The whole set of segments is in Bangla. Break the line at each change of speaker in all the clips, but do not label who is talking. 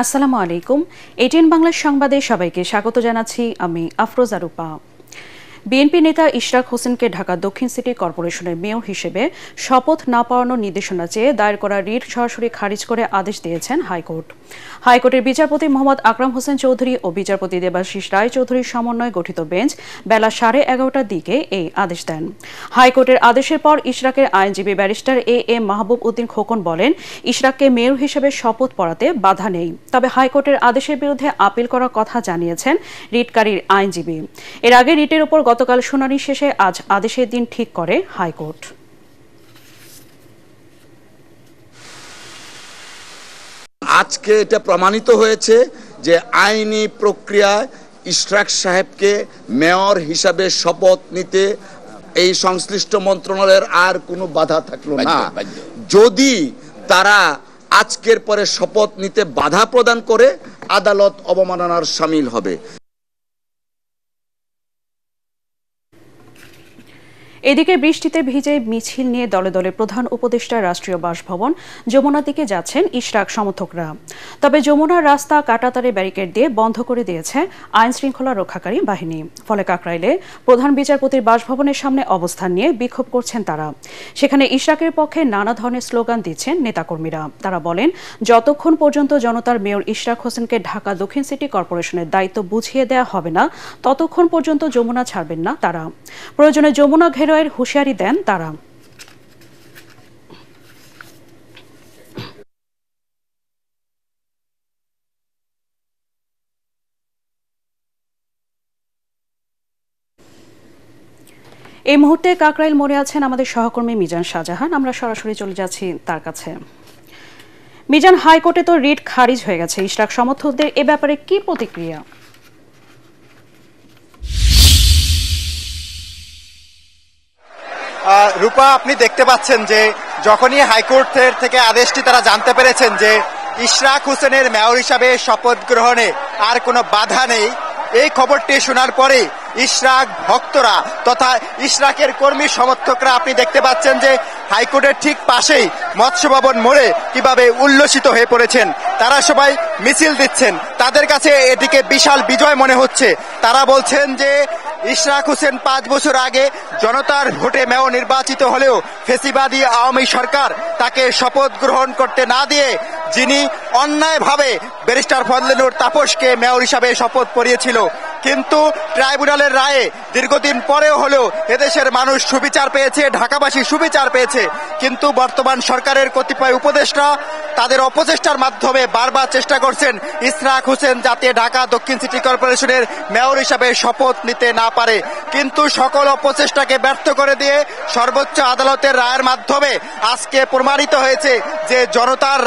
আসসালামু আলাইকুম। এটিএন বাংলা সংবাদে সবাইকে স্বাগত জানাচ্ছি আমি আফরোজা রূপা। বিএনপি নেতা ইশরাক হোসেনকে ঢাকা দক্ষিণ সিটি কর্পোরেশনের মেয়র হিসেবে শপথ না পড়ানোর নির্দেশনা চেয়ে দায়ের করা রিট সরাসরি খারিজ করে আদেশ দিয়েছেন হাইকোর্ট। হাইকোর্টের বিচারপতি মোহাম্মদ আকরাম হোসেন চৌধুরী ও বিচারপতি দেবাশিস রায় চৌধুরীর সমন্বয়ে গঠিত বেঞ্চ বেলা 11:30টার দিকে এই আদেশ দেন। হাইকোর্টের আদেশের পর ইশরাকের আইনজীবী ব্যারিস্টার এম মাহবুব উদ্দিন খোকন বলেন, ইশরাককে মেয়র হিসেবে শপথ পড়াতে বাধা নেই, তবে হাইকোর্টের আদেশের বিরুদ্ধে আপিল করার কথা জানিয়েছেন রিটকারীর আইনজীবী। এর আগে রিটের উপর গতকাল শুনানি শেষে আজ আদেশের দিন ঠিক করে হাইকোর্ট।
আজকে এটা প্রমাণিত হয়েছে যে আইনি প্রক্রিয়ায় ইশরাক সাহেবকে মেয়র হিসাবে শপথ নিতে এই সংশ্লিষ্ট মন্ত্রণালয়ের আর কোনো বাধা থাকলো না। যদি তারা আজকের পরে শপথ নিতে বাধা প্রদান করে, আদালত অবমাননার শামিল হবে।
এদিকে বৃষ্টিতে ভিজে মিছিল নিয়ে দলে দলে প্রধান উপদেষ্টা রাষ্ট্রীয় বাসভবন যমুনার দিকে যাচ্ছেন ইশরাক সমর্থকরা। তবে যমুনার রাস্তা কাঁটাতারে ব্যারিকেড দিয়ে বন্ধ করে দিয়েছে আইন শৃঙ্খলা রক্ষাকারী বাহিনী। ফলে কাকরাইলে প্রধান বিচারপতির বাসভবনের সামনে অবস্থান নিয়ে বিক্ষোভ করছেন তারা। সেখানে ইশরাকের পক্ষে নানা ধরনের স্লোগান দিচ্ছেন নেতাকর্মীরা। তারা বলেন, যতক্ষণ পর্যন্ত জনতার মেয়র ইশরাক হোসেনকে ঢাকা দক্ষিণ সিটি কর্পোরেশনের দায়িত্ব বুঝিয়ে দেওয়া হবে না, ততক্ষণ পর্যন্ত যমুনা ছাড়বেন না তারা। প্রয়োজনে যমুনা ঘেরাওয়ের হুঁশিয়ারি দেন তারা। এই মুহূর্তে কাকরাইল মোড়ে আছেন আমাদের সহকর্মী মিজান শাহজাহান। আমরা সরাসরি চলে যাচ্ছি তার কাছে। মিজান, হাইকোর্টে তো রিট খারিজ হয়ে গেছে, ইশরাক সমর্থকদের এ ব্যাপারে কি প্রতিক্রিয়া?
রূপা, আপনি দেখতে পাচ্ছেন যে যখনই হাইকোর্টের থেকে আদেশটি তারা জানতে পেরেছেন যে ইশরাক হোসেনের মেয়র হিসাবে শপথ গ্রহণে আর কোনো বাধা নেই, এই খবরটি শোনার পরে ইশরাক ভক্তরা তথা ইশরাকের কর্মী সমর্থকরা আপনি দেখতে পাচ্ছেন যে হাইকোর্টের ঠিক পাশেই মৎস্য ভবন মোড়ে কিভাবে উল্লসিত হয়ে পড়েছেন। তারা সবাই মিছিল দিচ্ছেন, তাদের কাছে এটিকে বিশাল বিজয় মনে হচ্ছে। তারা বলছেন যে ইশরাক হোসেন 5 বছর আগে জনতার ভোটে মেয়র নির্বাচিত হলেও ফেসিবাদী আওয়ামী সরকার তাকে শপথ গ্রহণ করতে না দিয়ে যিনি অন্যায়ভাবে ব্যারিস্টার ফজলে নূর তাপসকে মেয়র হিসাবে শপথ পড়িয়েছিল। কিন্তু ট্রাইব্যুনালের রায়ে দীর্ঘদিন পরেও হলেও এদেশের মানুষ সুবিচার পেয়েছে, ঢাকাবাসী সুবিচার পেয়েছে। কিন্তু বর্তমান সরকারের কতিপয় উপদেষ্টা তাদের অপচেষ্টার মাধ্যমে বারবার চেষ্টা করছেন ইশরাক হোসেন যাতে ঢাকা দক্ষিণ সিটি কর্পোরেশনের মেয়র হিসাবে শপথ নিতে না পারে। কিন্তু সকল অপচেষ্টাকে ব্যর্থ করে দিয়ে সর্বোচ্চ আদালতের রায়ের মাধ্যমে আজকে প্রমাণিত হয়েছে যে জনতার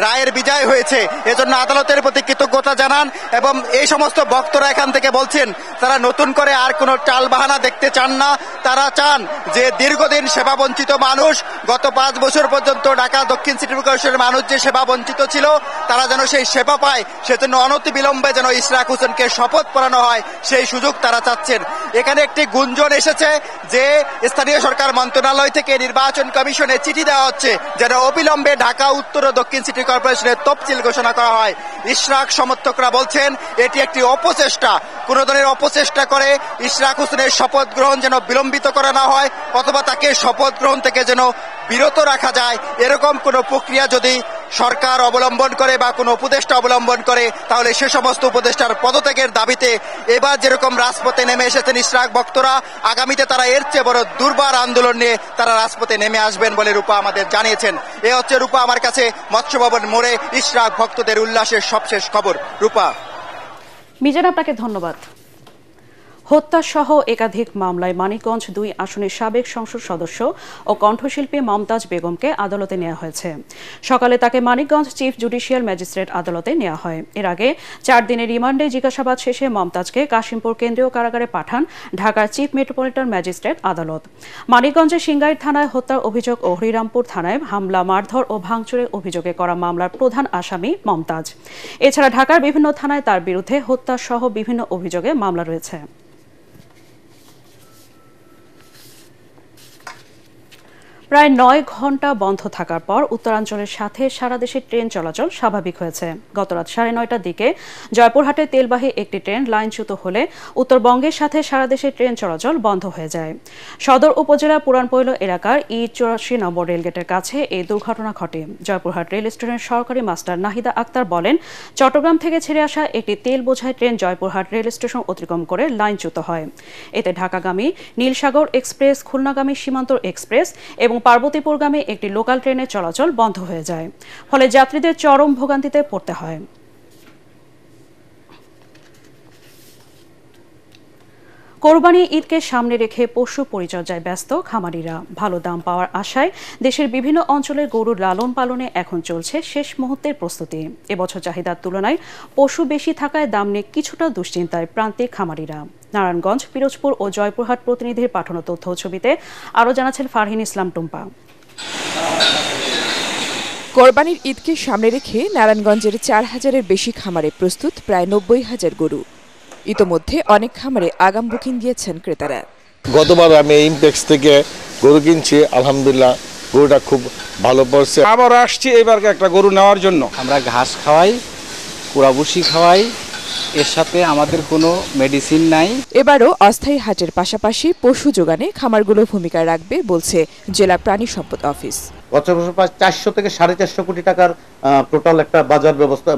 রায়ের বিজয় হয়েছে। এজন্য আদালতের প্রতি কৃতজ্ঞতা জানান এবং এই সমস্ত বক্তরা এখান থেকে বলছেন তারা নতুন করে আর কোনো টালবাহানা দেখতে চান না। তারা চান যে দীর্ঘদিন সেবা বঞ্চিত মানুষ, গত 5 বছর পর্যন্ত ঢাকা দক্ষিণ সিটি কর্পোরেশনের মানুষ যে সেবা বঞ্চিত ছিল তারা যেন সেই সেবা পায়, সেজন্য অনতি বিলম্বে যেন ইশরাক হোসেনকে শপথ পড়ানো হয়, সেই সুযোগ তারা চাচ্ছেন। এখানে একটি গুঞ্জন এসেছে যে স্থানীয় সরকার মন্ত্রণালয় থেকে নির্বাচন কমিশনে চিঠি দেওয়া হচ্ছে যেন অবিলম্বে ঢাকা উত্তর ও দক্ষিণ সিটি কর্পোরেশনের তফসিল ঘোষণা করা হয়। ইশরাক সমর্থকরা বলছেন এটি একটি অপচেষ্টা, কোন ধরনের অপচেষ্টা করে ইশরাক হোসেনের শপথ গ্রহণ যেন বিলম্বিত করা না হয় অথবা তাকে শপথ গ্রহণ থেকে যেন বিরত রাখা যায়। এরকম কোন প্রক্রিয়া যদি সরকার অবলম্বন করে বা কোনো উপদেষ্টা অবলম্বন করে তাহলে সে সমস্ত উপদেষ্টার পদত্যাগের দাবিতে এবার যেরকম রাজপথে নেমে এসেছেন ইশরাক ভক্তরা, আগামীতে তারা এর চেয়ে বড় দুর্বার আন্দোলন নিয়ে তারা রাজপথে নেমে আসবেন বলে রূপা আমাদের জানিয়েছেন। এ হচ্ছে রূপা আমার কাছে মৎস্য ভবন মোড়ে ইশরাক ভক্তদের উল্লাসের সবশেষ খবর। রূপা।
মিজান, আপনাকে ধন্যবাদ। হত্যাসহ একাধিক মামলায় মানিকগঞ্জ 2 আসনের সাবেক সংসদ সদস্য ও কণ্ঠশিল্পী মমতাজ বেগমকে আদালতে নেওয়া হয়েছে। সকালে তাকে মানিকগঞ্জ চিফ জুডিশিয়াল ম্যাজিস্ট্রেট আদালতে নেওয়া হয়। এর আগে 4 দিনের রিমান্ডে জিজ্ঞাসাবাদ শেষে মমতাজকে কাশিমপুর কেন্দ্রীয় কারাগারে পাঠান ঢাকার চিফ মেট্রোপলিটন ম্যাজিস্ট্রেট আদালত। মানিকগঞ্জের সিংগাইর থানায় হত্যার অভিযোগ ও হরিরামপুর থানায় হামলা, মারধর ও ভাঙচুরের অভিযোগে করা মামলার প্রধান আসামি মমতাজ। এছাড়া ঢাকার বিভিন্ন থানায় তার বিরুদ্ধে হত্যাসহ বিভিন্ন অভিযোগে মামলা রয়েছে। প্রায় ৯ ঘন্টা বন্ধ থাকার পর উত্তরাঞ্চলের সাথে সারা দেশে ট্রেন চলাচল স্বাভাবিক হয়েছে। গতরাত 9:30টার দিকে জয়পুরহাটে তেলবাহী একটি ট্রেন লাইনচ্যুত হলে উত্তরবঙ্গের সাথে সারা দেশে ট্রেন চলাচল বন্ধ হয়ে যায়। সদর উপজেলার পুরানপৈল এলাকার E84 নম্বর রেলগেটের কাছে এই দুর্ঘটনা ঘটে। জয়পুরহাট রেল স্টেশনের সহকারী মাস্টার নাহিদা আক্তার বলেন, চট্টগ্রাম থেকে ছেড়ে আসা একটি তেল বোঝাই ট্রেন জয়পুরহাট রেল স্টেশন অতিক্রম করে লাইনচ্যুত হয়। এতে ঢাকাগামী নীলসাগর এক্সপ্রেস, খুলনাগামী সীমান্তর এক্সপ্রেস এবং পার্বতীপুরগামী একটি লোকাল ট্রেনের চলাচল বন্ধ হয়ে যায়, ফলে যাত্রীদের চরম ভোগান্তিতে পড়তে হয়। কোরবানি ঈদকে সামনে রেখে পশু পরিচর্যায় ব্যস্ত খামারিরা। ভালো দাম পাওয়ার আশায় দেশের বিভিন্ন অঞ্চলের গরুর লালন পালনে এখন চলছে শেষ মুহূর্তের প্রস্তুতি। এবছর চাহিদার তুলনায় পশু বেশি থাকায় দাম নিয়ে কিছুটা দুশ্চিন্তায় প্রান্তিক খামারিরা। নারায়ণগঞ্জ, পিরোজপুর ও জয়পুরহাট প্রতিনিধির পাঠানো তথ্য ছবিতে আরও জানাচ্ছেন ফারহিন ইসলাম টুম্পা।
কোরবানির ঈদকে সামনে রেখে নারায়ণগঞ্জের 4000-এর বেশি খামারে প্রস্তুত প্রায় 90,000 গরু। ইতোমধ্যে অনেক খামারে আগাম বুকিং দিয়েছেন ক্রেতারা।
গতবার আমি ইমপেক্স থেকে গরু কিনছি, আলহামদুলিল্লাহ গরুটা খুব ভালো পড়ছে।
আবার আসছি এবার একটা গরু নেওয়ার জন্য।
আমরা ঘাস খাওয়াই, কুড়াবুসি খাওয়াই, এর সাথে আমাদের কোনো মেডিসিন নাই।
এবারও অস্থায়ী হাটের পাশাপাশি পশু যোগানে খামারগুলো ভূমিকা রাখবে বলছে জেলা প্রাণী সম্পদ অফিস।
গত বছর প্রায় 400 থেকে 450 কোটি টাকার টোটাল একটা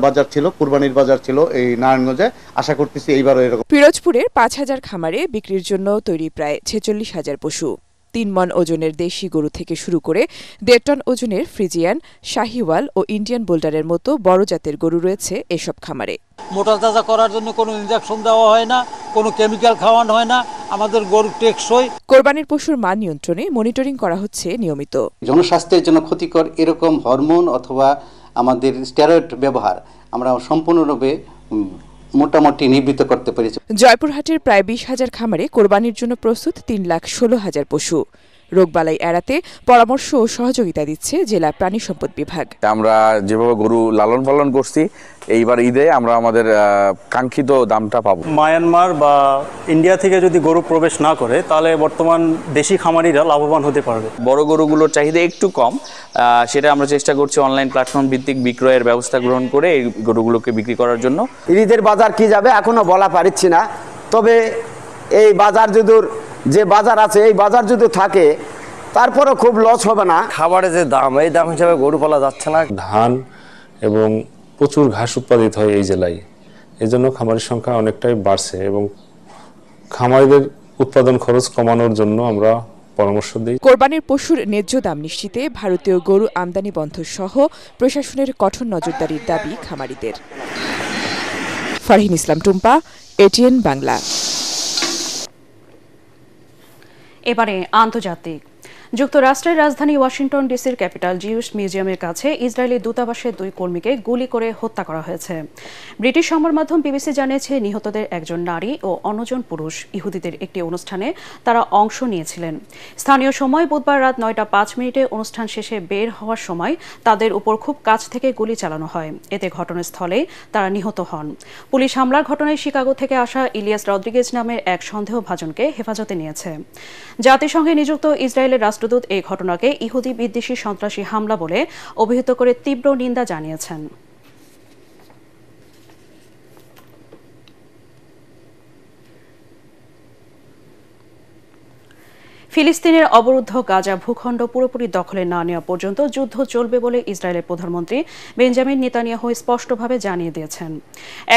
বাজার ছিল, কুরবানির বাজার ছিল এই নারায়ণগঞ্জে। আশা করতেছি এইবারও এরকম।
পিরোজপুরের 5000 খামারে বিক্রির জন্য তৈরি প্রায় 46,000 পশু। 3 মণ ওজনের দেশি গরু থেকে শুরু করে 1.5 টন ওজনের ফ্রিজিয়ান, শাহিওয়াল ও ইন্ডিয়ান বোল্ডারের মতো বড় জাতের গরু রয়েছে এসব খামারে।
মোটা তাজা করার জন্য কোনো ইনজেকশন দেওয়া হয় না, কোনো কেমিক্যাল খাওয়ানো হয় না। আমাদের গরু টেকসই।
কোরবানির পশুর মান নিয়ন্ত্রণে মনিটরিং করা হচ্ছে নিয়মিত।
জনস্বাস্থ্যের জন্য ক্ষতিকর এরকম হরমোন অথবা আমাদের স্টেরয়েড ব্যবহার আমরা সম্পূর্ণরূপে মোটামুটি নিবৃত্ত করতে পেরেছি।
জয়পুরহাটের প্রায় 20,000 খামারে কোরবানির জন্য প্রস্তুত 3,16,000 পশু। রোগবালাই এড়াতে পরামর্শ ও সহযোগিতা দিচ্ছে জেলা প্রাণী সম্পদ বিভাগ।
আমরা যেভাবে গরু লালন পালন করছি, এইবার ঈদে আমরা আমাদের কাঙ্ক্ষিত দামটা পাবো।
মায়ানমার বা ইন্ডিয়া থেকে যদি গরু প্রবেশ না করে, তাহলে বর্তমান দেশি খামারিরা লাভবান হতে পারবে।
বড় গরুগুলোর চাহিদা একটু কম, সেটা আমরা চেষ্টা করছি অনলাইন প্ল্যাটফর্ম ভিত্তিক বিক্রয়ের ব্যবস্থা গ্রহণ করে এই গরুগুলোকে বিক্রি করার জন্য।
ঈদের বাজার কি যাবে এখনো বলা পারছি না, তবে এই বাজার যে বাজার আছে, এই বাজার যদি থাকে তারপরে খুব লস হবে না।
খাবারের যে দাম, এই দাম হিসাবে গরু পালা যাচ্ছে না।
ধান এবং প্রচুর ঘাস উৎপাদিত হয় এই জেলায়, এই জন্য খামারের সংখ্যা অনেকটাই বাড়ছে এবং খামারিদের উৎপাদন খরচ কমানোর জন্য আমরা পরামর্শ দিই।
কোরবানির পশুর ন্যায্য দাম নিশ্চিতে ভারতীয় গরু আমদানি বন্ধ সহ প্রশাসনের কঠোর নজরদারির দাবি খামারিদের। ফারহিন ইসলাম টুম্পা, ATN বাংলা।
এবারে আন্তর্জাতিক। যুক্তরাষ্ট্রের রাজধানী ওয়াশিংটন ডিসির ক্যাপিটাল জিউস মিউজিয়ামের কাছে ইসরায়েলি দূতাবাসের 2 কর্মীকে গুলি করে হত্যা করা হয়েছে। ব্রিটিশ সংবাদ মাধ্যম বিবিসি জানিয়েছে, নিহতদের একজন নারী ও অন্যজন পুরুষ। ইহুদিদের একটি অনুষ্ঠানে তারা অংশ নিয়েছিলেন। স্থানীয় সময় বুধবার রাত 9:05 অনুষ্ঠান শেষে বের হওয়ার সময় তাদের উপর খুব কাছ থেকে গুলি চালানো হয়। এতে ঘটনাস্থলেই তারা নিহত হন। পুলিশ হামলার ঘটনায় শিকাগো থেকে আসা ইলিয়াস রদ্রিগেজ নামের এক সন্দেহভাজনকে হেফাজতে নিয়েছে। জাতিসংঘে নিযুক্ত ইসরায়েলের রাষ্ট্রদূত এই ঘটনাকে ইহুদি বিদ্বেষী সন্ত্রাসী হামলা বলে অভিহিত করে তীব্র নিন্দা জানিয়েছেন। ফিলিস্তিনের অবরুদ্ধ গাজা ভূখণ্ড পুরোপুরি দখলে না নেওয়া পর্যন্ত যুদ্ধ চলবে বলে ইসরায়েলের প্রধানমন্ত্রী বেঞ্জামিন নেতানিয়াহু স্পষ্টভাবে জানিয়ে দিয়েছেন।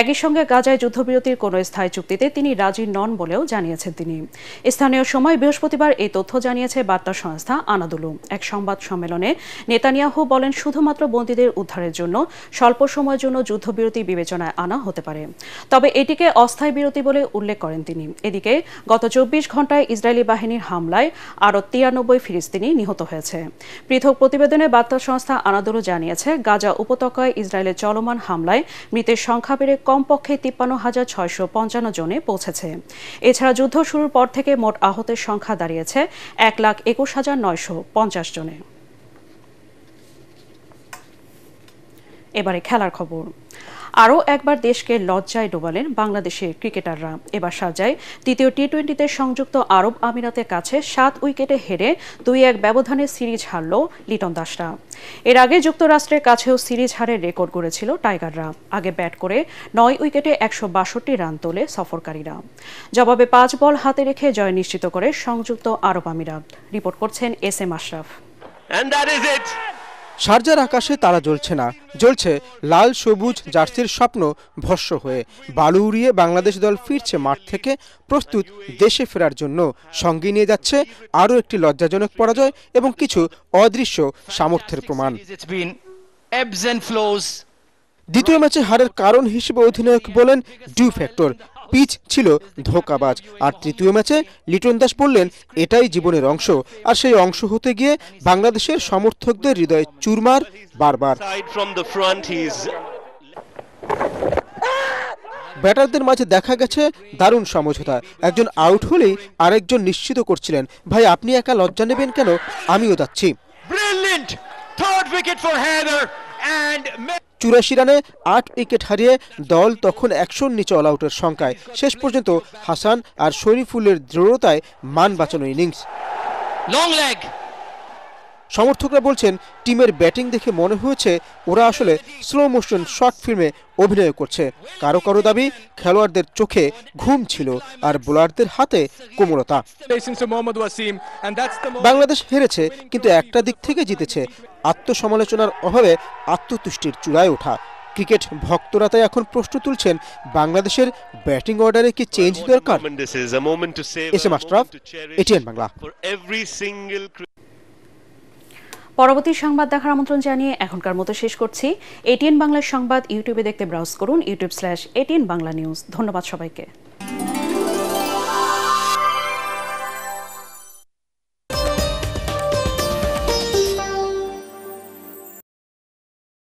একই সঙ্গে গাজায় যুদ্ধবিরতির কোনো স্থায়ী চুক্তিতে তিনি রাজি নন বলেও জানিয়েছেন তিনি। স্থানীয় সময় বৃহস্পতিবার এই তথ্য জানিয়েছে বার্তা সংস্থা আনাদুলু। এক সংবাদ সম্মেলনে নেতানিয়াহু বলেন, শুধুমাত্র বন্দীদের উদ্ধারের জন্য স্বল্প সময়ের জন্য যুদ্ধবিরতি বিবেচনায় আনা হতে পারে, তবে এটিকে অস্থায়ী বিরতি বলে উল্লেখ করেন তিনি। এদিকে গত 24 ঘণ্টায় ইসরায়েলি বাহিনীর হামলায় আরও 93 ফিলিস্তিনি নিহত হয়েছে। পৃথক প্রতিবেদনে বার্তা সংস্থা আনাদুলু জানিয়েছে, গাজা উপত্যকায় ইসরায়েলের চলমান হামলায় মৃতের সংখ্যা বেড়ে কমপক্ষে 53,655 জনে পৌঁছেছে। এছাড়া যুদ্ধ শুরুর পর থেকে মোট আহতের সংখ্যা দাঁড়িয়েছে 1,21,950 জনে। এবারে খেলার খবর। আরও একবার দেশকে লজ্জায় ডোবালেন বাংলাদেশের ক্রিকেটাররা। এবার সাজায় তৃতীয় টি-20তে সংযুক্ত আরব আমিরাতের কাছে 7 উইকেটে হেরে 2-1 ব্যবধানে সিরিজ হারল লিটন দাসরা। এর আগে যুক্তরাষ্ট্রের কাছেও সিরিজ হারের রেকর্ড গড়েছিল টাইগাররা। আগে ব্যাট করে 9 উইকেটে 162 রান তোলে সফরকারীরা। জবাবে 5 বল হাতে রেখে জয় নিশ্চিত করে সংযুক্ত আরব আমিরাত। রিপোর্ট করছেন SM আশরাফ।
শারজার আকাশে তারা জ্বলছে না, জ্বলছে লাল সবুজ জার্সির স্বপ্ন ভস্ম হয়ে। বালু উড়িয়ে বাংলাদেশ দল ফিরছে মাঠ থেকে, প্রস্তুত দেশে ফেরার জন্য। সঙ্গে নিয়ে যাচ্ছে আরও একটি লজ্জাজনক পরাজয় এবং কিছু অদৃশ্য সামর্থ্যের প্রমাণ। দ্বিতীয় ম্যাচে হারের কারণ হিসেবে অধিনায়ক বলেন ডিউ ফ্যাক্টর, পিচ ছিল ধোঁকাবাজ। আর তৃতীয় ম্যাচে লিটন দাস বললেন এটাই জীবনের অংশ, আর সেই অংশ হতে গিয়ে বাংলাদেশের সমর্থকদের হৃদয় চুরমার বারবার। ব্যাটারদের মাঝে দেখা গেছে দারুণ সমঝোতা। একজন আউট হলেই আরেকজন নিশ্চিত করছিলেন, ভাই আপনি একা লজ্জা নেবেন কেন, আমিও যাচ্ছি। 84 রানে 8 উইকেট হারিয়ে দল তখন 100 নিচে অল আউটের সংখ্যায়। শেষ পর্যন্ত হাসান আর শরীফুলের দৃঢ়তায় মান বাঁচানো ইনিংস। সমর্থকরা বলছেন টিমের ব্যাটিং দেখে মনে হয়েছে ওরা আসলে স্লো মোশন শর্ট ফিল্মে অভিনয় করছে। কারো কারো দাবি খেলোয়াড়দের চোখে ঘুম ছিল আর বোলারদের হাতে কোমলতা। বাংলাদেশ হেরেছে, কিন্তু একটা দিক থেকে জিতেছে, আত্মসমালোচনার অভাবে আত্মতুষ্টির চূড়ায় ওঠা। ক্রিকেট ভক্তরা তাই এখন প্রশ্ন তুলছেন বাংলাদেশের ব্যাটিং অর্ডারে কি চেঞ্জ দরকার? SM Ashraf, ATN Bangla.
পরবর্তী সংবাদ দেখার আমন্ত্রণ জানিয়ে এখনকার মতো শেষ করছি। ATN বাংলার সংবাদ ইউটিউবে দেখতে ব্রাউজ করুন youtube/ATN বাংলা নিউজ। ধন্যবাদ সবাইকে।